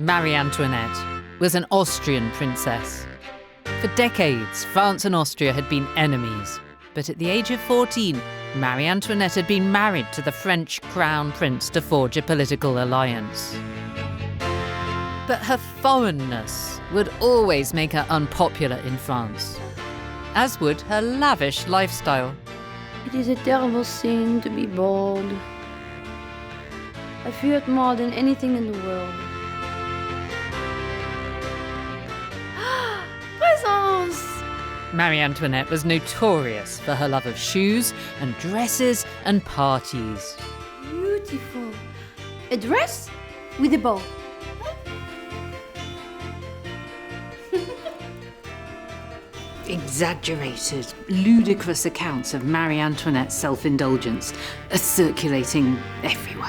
Marie Antoinette was an Austrian princess. For decades, France and Austria had been enemies. But at the age of 14, Marie Antoinette had been married to the French crown prince to forge a political alliance. But her foreignness would always make her unpopular in France, as would her lavish lifestyle. It is a terrible thing to be bold. I fear it more than anything in the world. Presents! Marie Antoinette was notorious for her love of shoes and dresses and parties. Beautiful. A dress with a bow. Exaggerated, ludicrous accounts of Marie Antoinette's self-indulgence are circulating everywhere.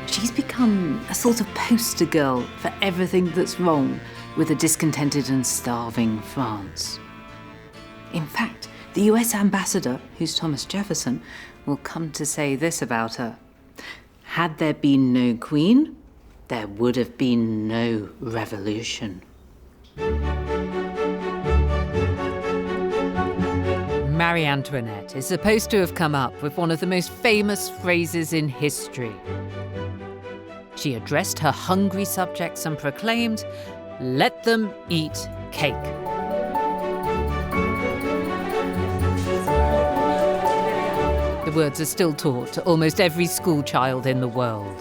She's become a sort of poster girl for everything that's wrong with a discontented and starving France. In fact, the US ambassador, who's Thomas Jefferson, will come to say this about her. Had there been no queen, there would have been no revolution. Marie Antoinette is supposed to have come up with one of the most famous phrases in history. She addressed her hungry subjects and proclaimed, "Let them eat cake." The words are still taught to almost every school child in the world.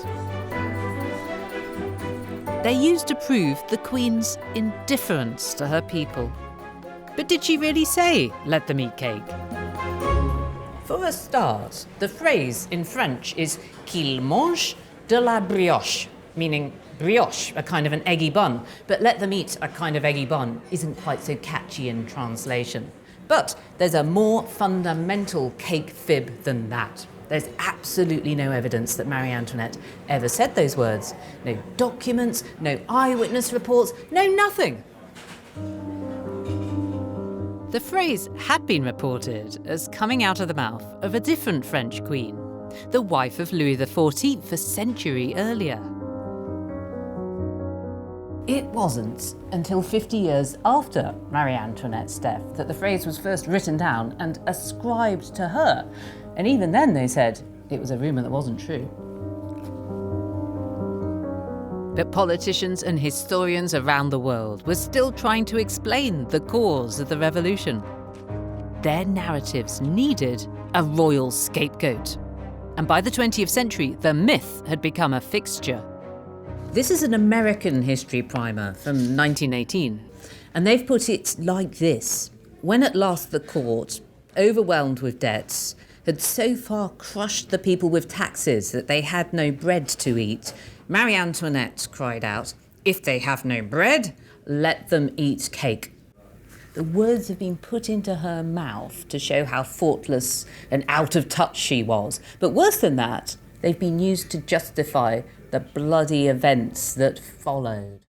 They're used to prove the Queen's indifference to her people. But did she really say, "Let them eat cake"? For a start, the phrase in French is "qu'ils mangent de la brioche," meaning brioche, a kind of an eggy bun. But "let them eat a kind of eggy bun" isn't quite so catchy in translation. But there's a more fundamental cake fib than that. There's absolutely no evidence that Marie Antoinette ever said those words. No documents, no eyewitness reports, no nothing. The phrase had been reported as coming out of the mouth of a different French queen, the wife of Louis XIV a century earlier. It wasn't until 50 years after Marie Antoinette's death that the phrase was first written down and ascribed to her. And even then they said it was a rumour that wasn't true. But politicians and historians around the world were still trying to explain the cause of the revolution. Their narratives needed a royal scapegoat. And by the 20th century, the myth had become a fixture. This is an American history primer from 1918, and they've put it like this. When at last the court, overwhelmed with debts, had so far crushed the people with taxes that they had no bread to eat, Marie Antoinette cried out, "If they have no bread, let them eat cake." The words have been put into her mouth to show how thoughtless and out of touch she was. But worse than that, they've been used to justify the bloody events that followed.